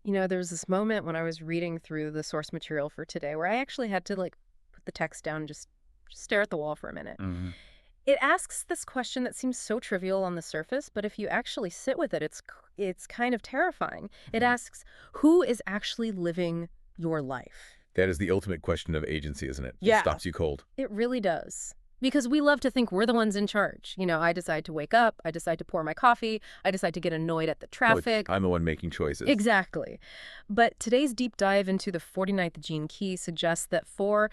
There was this moment when I was reading through the source material for today where I actually had to put the text down and just stare at the wall for a minute. Hmm. It asks this question that seems so trivial on the surface, but if you actually sit with it, it's kind of terrifying. It asks, who is actually living your life? That is the ultimate question of agency, isn't it? It Yeah, stops you cold. it really does. Because we love to think we're the ones in charge. I decide to wake up, I decide to pour my coffee, I decide to get annoyed at the Oh, traffic. I'm the one making choices. Exactly. But today's deep dive into the 49th gene key suggests that for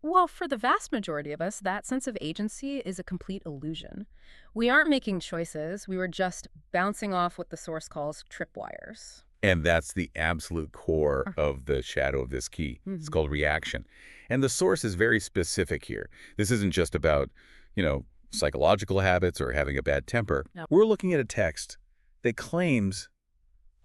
the vast majority of us, that sense of agency is a complete illusion. We aren't making choices, we were just bouncing off what the source calls tripwires. And that's the absolute core of the shadow of this key. It's Mhm. called reaction. And the source is very specific here. This isn't just about, psychological habits or having a bad temper. No. We're looking at a text that claims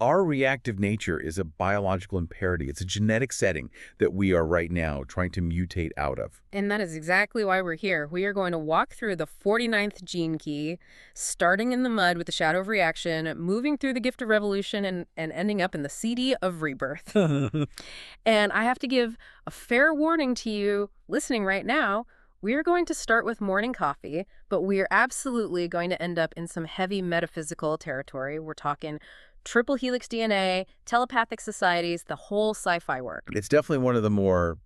our reactive nature is a biological imperative. It's a genetic setting that we are right now trying to mutate out of. And that is exactly why we're here. We are going to walk through the 49th gene key, starting in the mud with the shadow of reaction, moving through the gift of revolution, and ending up in the CD of rebirth. And I have to give a fair warning to you listening right now. We are going to start with morning coffee, but we are absolutely going to end up in some heavy metaphysical territory. We're talking triple helix DNA, telepathic societies, the whole sci-fi work. It's definitely one of the more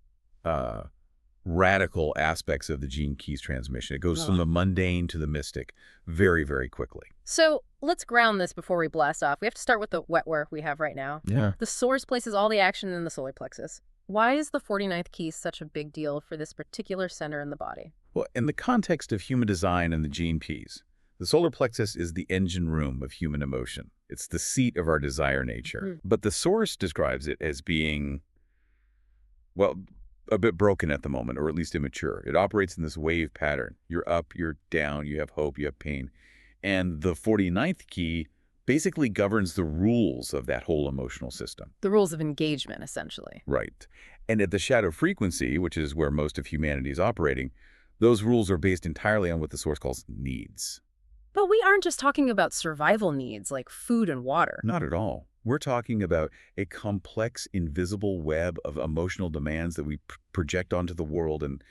radical aspects of the gene keys transmission. It goes from the mundane to the mystic very, very quickly. So let's ground this before we blast off. We have to start with the wetware we have right now. Yeah. The source places all the action in the solar plexus. Why is the 49th key such a big deal for this particular center in the body? Well, in the context of human design and the gene keys, the solar plexus is the engine room of human emotion. It's the seat of our desire nature. But the source describes it as being, well, a bit broken at the moment, or at least immature. It operates in this wave pattern. You're up, you're down, you have hope, you have pain. And the 49th key basically governs the rules of that whole emotional system. The rules of engagement, essentially. Right. And at the shadow frequency, which is where most of humanity is operating, those rules are based entirely on what the source calls needs. But we aren't just talking about survival needs like food and water. Not at all. We're talking about a complex, invisible web of emotional demands that we project onto the world and,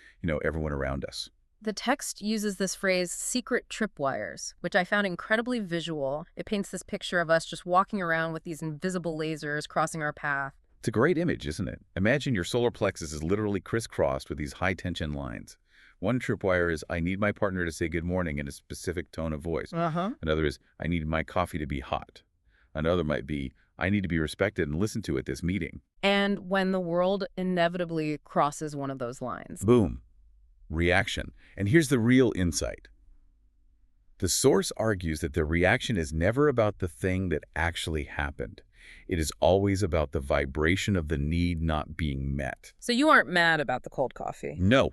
everyone around us. The text uses this phrase, secret tripwires, which I found incredibly visual. It paints this picture of us just walking around with these invisible lasers crossing our path. It's a great image, isn't it? Imagine your solar plexus is literally crisscrossed with these high-tension lines. One tripwire is, I need my partner to say good morning in a specific tone of voice. Another is, I need my coffee to be hot. Another might be, I need to be respected and listened to at this meeting. And when the world inevitably crosses one of those lines. Boom. Reaction. And here's the real insight. The source argues that the reaction is never about the thing that actually happened. It is always about the vibration of the need not being met. So you aren't mad about the cold coffee? No.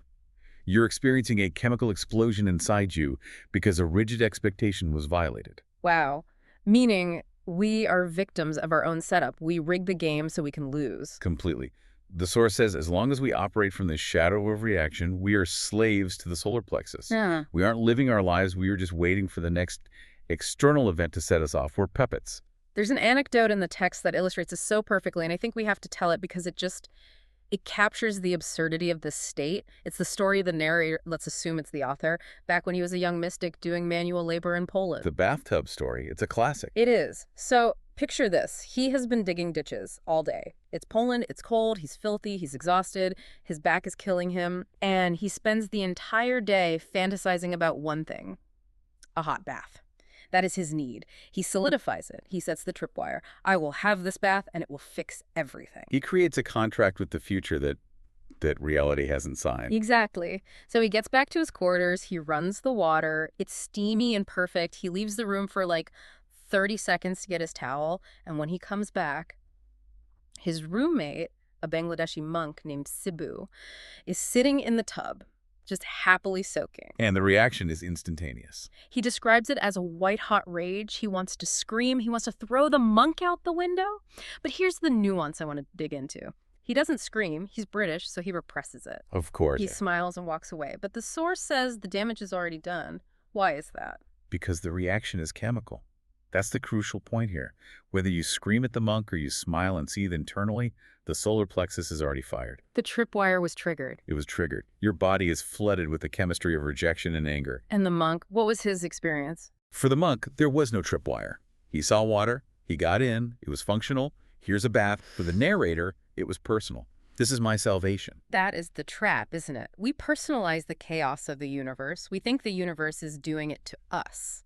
You're experiencing a chemical explosion inside you because a rigid expectation was violated. Wow. Meaning we are victims of our own setup. We rig the game so we can lose. Completely. The source says as long as we operate from the shadow of reaction, we are slaves to the solar plexus. We aren't living our lives. We are just waiting for the next external event to set us off. We're puppets. There's an anecdote in the text that illustrates this so perfectly, and I think we have to tell it because it captures the absurdity of this state. It's the story of the narrator, let's assume it's the author, back when he was a young mystic doing manual labor in Poland. The bathtub story, it's a classic. It is. So picture this. He has been digging ditches all day. It's Poland, it's cold, he's filthy, he's exhausted, his back is killing him, and he spends the entire day fantasizing about one thing, a hot bath. That is his need. He solidifies it. He sets the tripwire. I will have this bath and it will fix everything. He creates a contract with the future that reality hasn't signed. Exactly. So he gets back to his quarters. He runs the water. It's steamy and perfect. He leaves the room for 30 seconds to get his towel. And when he comes back, his roommate, a Bangladeshi monk named Sibu, is sitting in the tub, just happily soaking. And the reaction is instantaneous. He describes it as a white-hot rage. He wants to scream. He wants to throw the monk out the window. But here's the nuance I want to dig into. He doesn't scream. He's British, so he represses it. Of course. He smiles and walks away. But the source says the damage is already done. Why is that? Because the reaction is chemical. That's the crucial point here. Whether you scream at the monk or you smile and seethe internally, the solar plexus is already fired. The tripwire was triggered. It was triggered. Your body is flooded with the chemistry of rejection and anger. And the monk, what was his experience? For the monk, there was no tripwire. He saw water, he got in, it was functional. Here's a bath. For the narrator, it was personal. This is my salvation. That is the trap, isn't it? We personalize the chaos of the universe. We think the universe is doing it to us.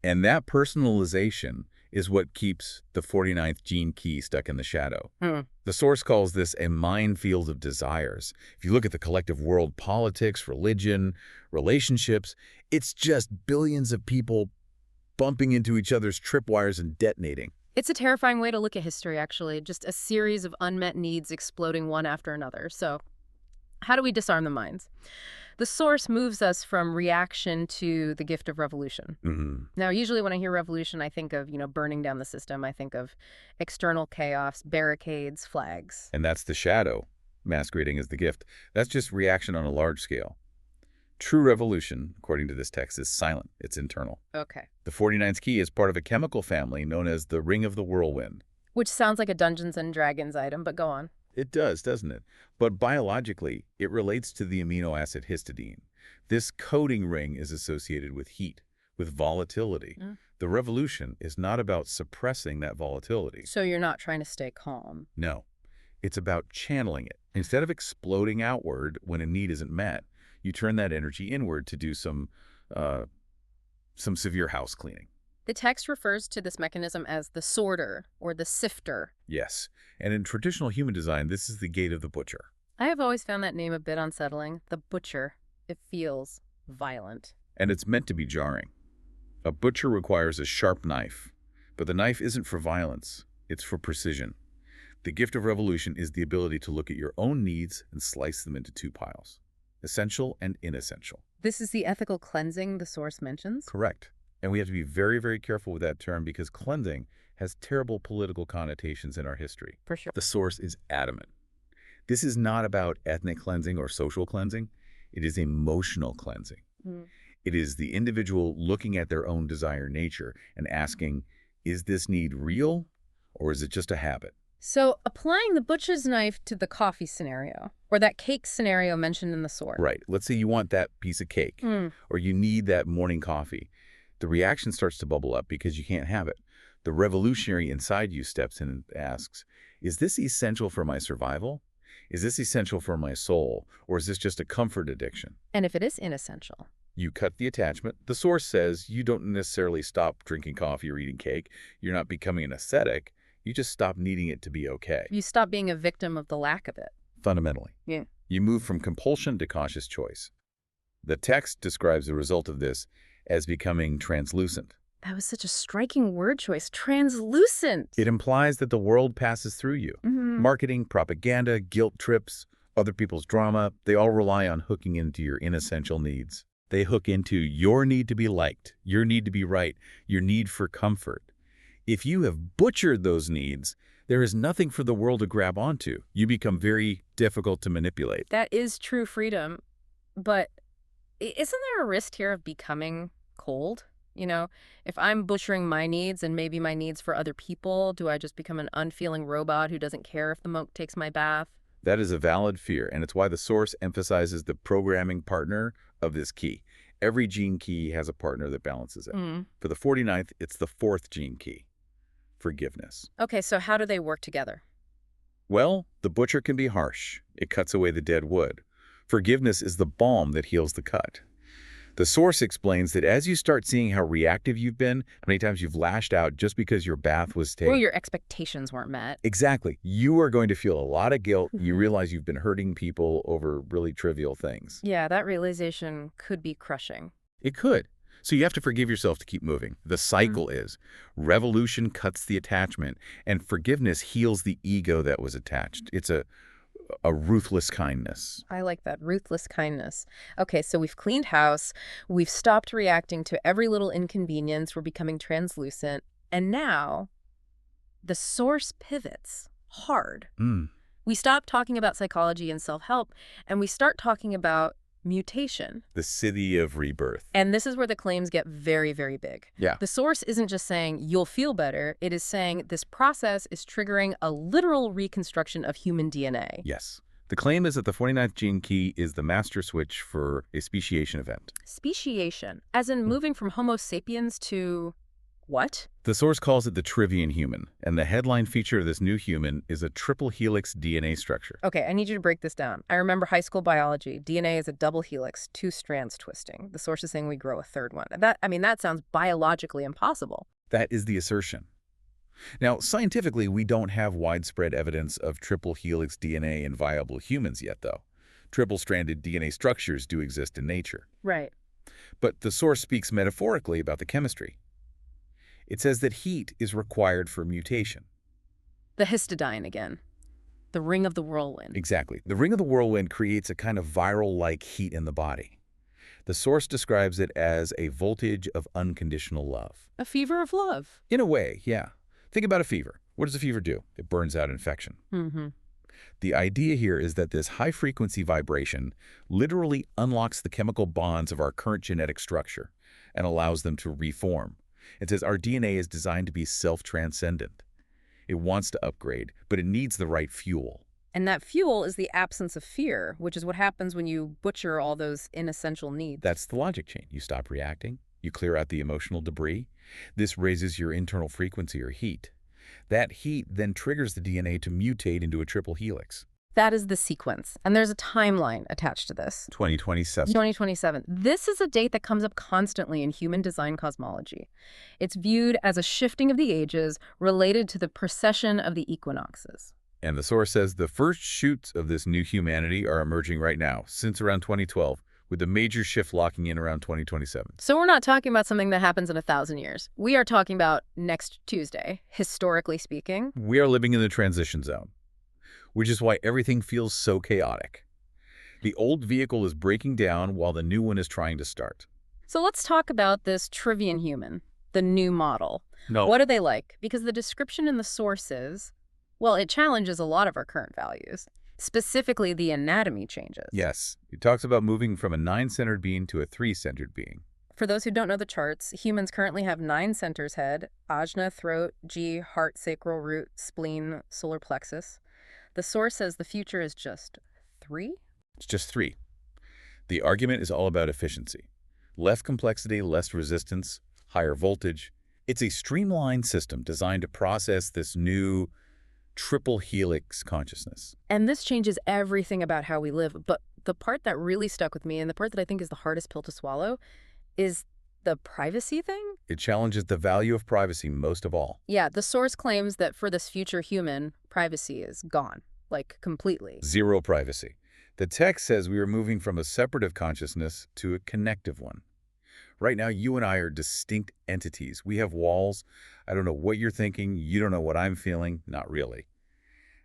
And that personalization is what keeps the 49th gene key stuck in the shadow. The source calls this a minefield of desires. If you look at the collective world, politics, religion, relationships, it's just billions of people bumping into each other's tripwires and detonating. It's a terrifying way to look at history, actually. Just a series of unmet needs exploding one after another. So how do we disarm the minds? The source moves us from reaction to the gift of revolution. Now, usually when I hear revolution, I think of, burning down the system. I think of external chaos, barricades, flags. And that's the shadow, masquerading as the gift. That's just reaction on a large scale. True revolution, according to this text, is silent. It's internal. Okay. The 49th key is part of a chemical family known as the Ring of the Whirlwind. Which sounds like a Dungeons and Dragons item, but go on. It does, doesn't it? But biologically, it relates to the amino acid histidine. This coding ring is associated with heat, with volatility. The revolution is not about suppressing that volatility. So you're not trying to stay calm. No. It's about channeling it. Instead of exploding outward when a need isn't met, you turn that energy inward to do some severe house cleaning. The text refers to this mechanism as the sorter or the sifter. Yes, and in traditional human design, this is the gate of the butcher. I have always found that name a bit unsettling. The butcher. It feels violent. And it's meant to be jarring. A butcher requires a sharp knife, but the knife isn't for violence, it's for precision. The gift of revolution is the ability to look at your own needs and slice them into two piles, essential and inessential. This is the ethical cleansing the source mentions? Correct. And we have to be very, very careful with that term because cleansing has terrible political connotations in our history. For sure. The source is adamant. This is not about ethnic cleansing or social cleansing. It is emotional cleansing. It is the individual looking at their own desire nature and asking, is this need real or is it just a habit? So applying the butcher's knife to the coffee scenario, or that cake scenario mentioned in the source. Right. Let's say you want that piece of cake or you need that morning coffee. The reaction starts to bubble up because you can't have it. The revolutionary inside you steps in and asks, is this essential for my survival? Is this essential for my soul? Or is this just a comfort addiction? And if it is inessential? You cut the attachment. The source says you don't necessarily stop drinking coffee or eating cake. You're not becoming an ascetic. You just stop needing it to be okay. You stop being a victim of the lack of it. Fundamentally. Yeah. You move from compulsion to conscious choice. The text describes the result of this as becoming translucent. That was such a striking word choice. Translucent. It implies that the world passes through you. Marketing, propaganda, guilt trips, other people's drama, they all rely on hooking into your inessential needs. They hook into your need to be liked, your need to be right, your need for comfort. If you have butchered those needs, there is nothing for the world to grab onto. You become very difficult to manipulate. That is true freedom. But isn't there a risk here of becoming cold? If I'm butchering my needs and maybe my needs for other people, do I just become an unfeeling robot who doesn't care if the monk takes my bath? That is a valid fear, and it's why the source emphasizes the programming partner of this key. Every gene key has a partner that balances it. For the 49th, it's the 4th gene key, forgiveness. Okay, so how do they work together? Well, the butcher can be harsh. It cuts away the dead wood. Forgiveness is the balm that heals the cut. The source explains that as you start seeing how reactive you've been, how many times you've lashed out just because your bath was taken. Or your expectations weren't met. Exactly. You are going to feel a lot of guilt. You realize you've been hurting people over really trivial things. Yeah, that realization could be crushing. It could. So you have to forgive yourself to keep moving. The cycle is revolution cuts the attachment, and forgiveness heals the ego that was attached. It's a ruthless kindness. I like that, ruthless kindness. Okay, so we've cleaned house, we've stopped reacting to every little inconvenience, we're becoming translucent, and now the source pivots hard. We stop talking about psychology and self-help, and we start talking about mutation. The city of rebirth. And this is where the claims get very, very big. Yeah. The source isn't just saying you'll feel better. It is saying this process is triggering a literal reconstruction of human DNA. Yes. The claim is that the 49th gene key is the master switch for a speciation event. Speciation, as in moving from Homo sapiens to what? The source calls it the trivian human, and the headline feature of this new human is a triple helix DNA structure. Okay, I need you to break this down. I remember high school biology. DNA is a double helix, 2 strands twisting. The source is saying we grow a third one. That sounds biologically impossible. That is the assertion. Now, scientifically, we don't have widespread evidence of triple helix DNA in viable humans yet, though. Triple-stranded DNA structures do exist in nature. Right. But the source speaks metaphorically about the chemistry. It says that heat is required for mutation. The histidine again. The ring of the whirlwind. Exactly. The ring of the whirlwind creates a kind of viral-like heat in the body. The source describes it as a voltage of unconditional love. A fever of love. In a way, yeah. Think about a fever. What does a fever do? It burns out infection. Mm-hmm. The idea here is that this high-frequency vibration literally unlocks the chemical bonds of our current genetic structure and allows them to reform. It says our DNA is designed to be self-transcendent. It wants to upgrade, but it needs the right fuel. And that fuel is the absence of fear, which is what happens when you butcher all those inessential needs. That's the logic chain. You stop reacting. You clear out the emotional debris. This raises your internal frequency or heat. That heat then triggers the DNA to mutate into a triple helix. That is the sequence. And there's a timeline attached to this. 2027. 2027. This is a date that comes up constantly in human design cosmology. It's viewed as a shifting of the ages related to the precession of the equinoxes. And the source says the first shoots of this new humanity are emerging right now, since around 2012, with the major shift locking in around 2027. So we're not talking about something that happens in 1,000 years. We are talking about next Tuesday, historically speaking. We are living in the transition zone, which is why everything feels so chaotic. The old vehicle is breaking down while the new one is trying to start. So let's talk about this trivian human, the new model. No. What are they like? Because the description in the sources, well, it challenges a lot of our current values. Specifically, the anatomy changes. Yes. It talks about moving from a 9-centered being to a 3-centered being. For those who don't know the charts, humans currently have 9 centers: head, ajna, throat, G, heart, sacral, root, spleen, solar plexus. The source says the future is just 3? It's just 3. The argument is all about efficiency. Less complexity, less resistance, higher voltage. It's a streamlined system designed to process this new triple helix consciousness. And this changes everything about how we live. But the part that really stuck with me, and the part that I think is the hardest pill to swallow, is the privacy thing. It challenges the value of privacy most of all. Yeah, the source claims that for this future human, privacy is gone, like completely. Zero privacy. The text says we are moving from a separative consciousness to a connective one. Right now, you and I are distinct entities. We have walls. I don't know what you're thinking. You don't know what I'm feeling. Not really.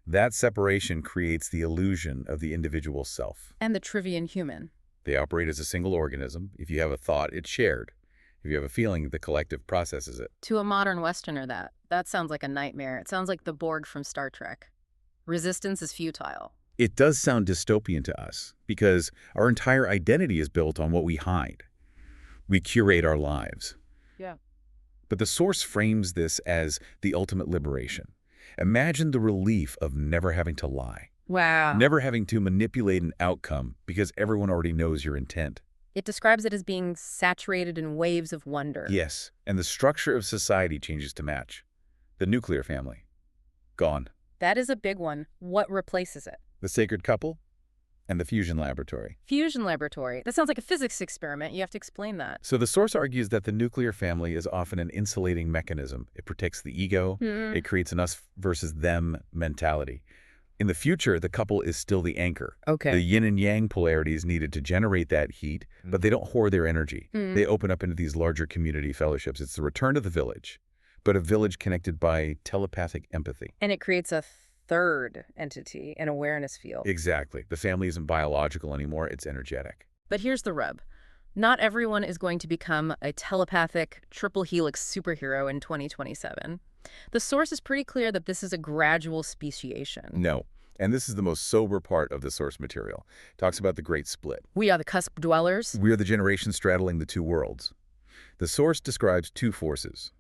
That separation creates the illusion of the individual self. And the trivian human. They operate as a single organism. If you have a thought, it's shared. If you have a feeling, the collective processes it. To a modern Westerner, that sounds like a nightmare. It sounds like the Borg from Star Trek. Resistance is futile. It does sound dystopian to us because our entire identity is built on what we hide. We curate our lives. Yeah. But the source frames this as the ultimate liberation. Imagine the relief of never having to lie. Wow. Never having to manipulate an outcome because everyone already knows your intent. It describes it as being saturated in waves of wonder. Yes, and the structure of society changes to match. The nuclear family. Gone. That is a big one. What replaces it? The sacred couple and the fusion laboratory. Fusion laboratory. That sounds like a physics experiment. You have to explain that. So the source argues that the nuclear family is often an insulating mechanism. It protects the ego. It creates an us versus them mentality. In the future, the couple is still the anchor. Okay. The yin and yang polarities needed to generate that heat, but they don't hoard their energy. They open up into these larger community fellowships. It's the return to the village, but a village connected by telepathic empathy. And it creates a third entity, an awareness field. Exactly. The family isn't biological anymore. It's energetic. But here's the rub. Not everyone is going to become a telepathic triple helix superhero in 2027. The source is pretty clear that this is a gradual speciation. No. And this is the most sober part of the source material. It talks about the great split. We are the cusp dwellers. We are the generation straddling the two worlds. The source describes two forces,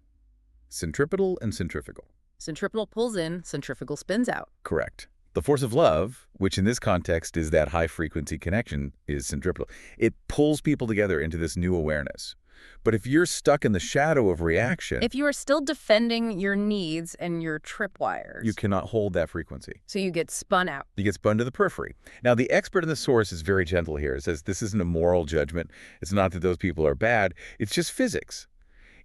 centripetal and centrifugal. Centripetal pulls in, centrifugal spins out. Correct. The force of love, which in this context is that high-frequency connection, is centripetal. It pulls people together into this new awareness. But if you're stuck in the shadow of reaction, If you are still defending your needs and your tripwires, you cannot hold that frequency. so you get spun out. You get spun to the periphery. Now, the expert in the source is very gentle here. It says this isn't a moral judgment. It's not that those people are bad. It's just physics.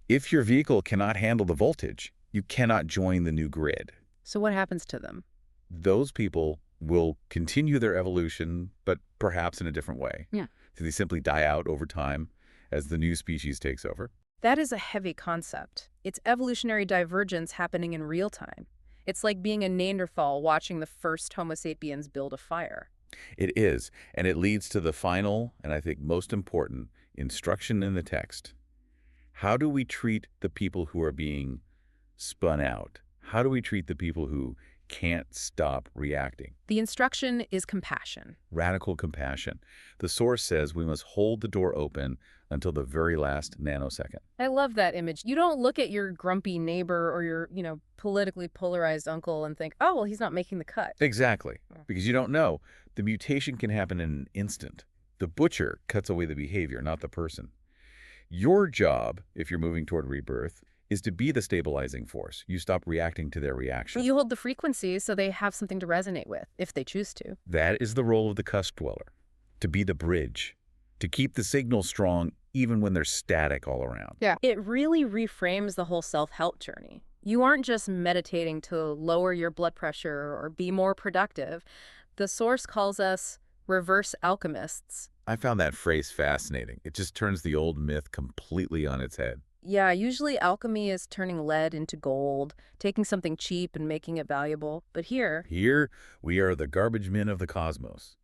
If your vehicle cannot handle the voltage, you cannot join the new grid. So what happens to them? Those people will continue their evolution, but perhaps in a different way. Yeah. So they simply die out over time as the new species takes over. That is a heavy concept. It's evolutionary divergence happening in real time. It's like being a Neanderthal watching the first Homo sapiens build a fire. It is, and it leads to the final, and I think most important, instruction in the text. How do we treat the people who are being spun out? How do we treat the people who can't stop reacting? The instruction is compassion. Radical compassion. The source says we must hold the door open until the very last nanosecond. I love that image. You don't look at your grumpy neighbor or your, politically polarized uncle and think, oh, well, he's not making the cut. Exactly, because you don't know. The mutation can happen in an instant. The butcher cuts away the behavior, not the person. Your job, if you're moving toward rebirth, is to be the stabilizing force. You stop reacting to their reaction. You hold the frequency so they have something to resonate with, if they choose to. That is the role of the cusp dweller, to be the bridge, to keep the signal strong even when they're static all around. Yeah. It really reframes the whole self-help journey. You aren't just meditating to lower your blood pressure or be more productive. The source calls us reverse alchemists. I found that phrase fascinating. It just turns the old myth completely on its head. Yeah, usually alchemy is turning lead into gold, taking something cheap and making it valuable. But here We are the garbage men of the cosmos.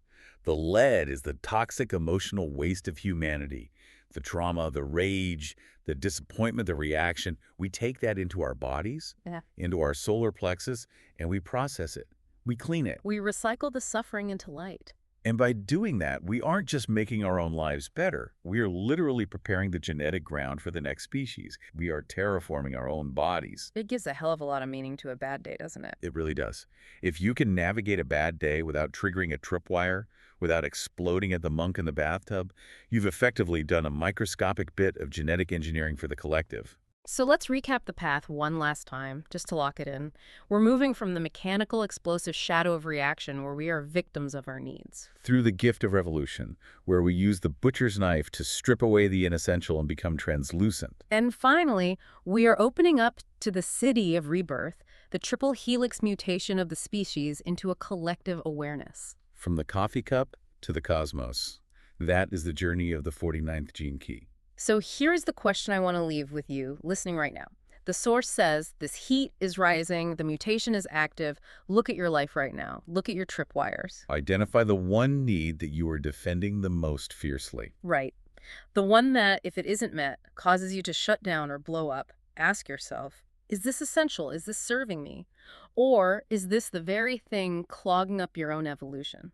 The lead is the toxic emotional waste of humanity. The trauma, the rage, the disappointment, the reaction. We take that into our bodies, into our solar plexus, and we process it. We clean it. we recycle the suffering into light. And by doing that, we aren't just making our own lives better. We are literally preparing the genetic ground for the next species. We are terraforming our own bodies. It gives a hell of a lot of meaning to a bad day, doesn't it? It really does. If you can navigate a bad day without triggering a tripwire, without exploding at the monk in the bathtub, you've effectively done a microscopic bit of genetic engineering for the collective. So let's recap the path one last time, just to lock it in. We're moving from the mechanical, explosive shadow of reaction where we are victims of our needs. Through the gift of revolution, where we use the butcher's knife to strip away the inessential and become translucent. And finally, we are opening up to the city of rebirth, the triple helix mutation of the species into a collective awareness. From the coffee cup to the cosmos. That is the journey of the 49th gene key. So here's the question I want to leave with you listening right now. The source says this heat is rising, the mutation is active. Look at your life right now. Look at your tripwires. Identify the one need that you are defending the most fiercely. Right. The one that, if it isn't met, causes you to shut down or blow up. Ask yourself, is this essential? Is this serving me? Or is this the very thing clogging up your own evolution?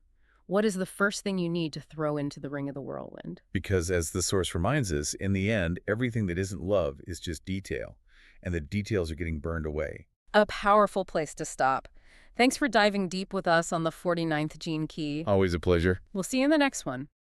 What is the first thing you need to throw into the ring of the whirlwind? Because as the source reminds us, in the end, everything that isn't love is just detail, and the details are getting burned away. A powerful place to stop. Thanks for diving deep with us on the 49th gene key. Always a pleasure. We'll see you in the next one.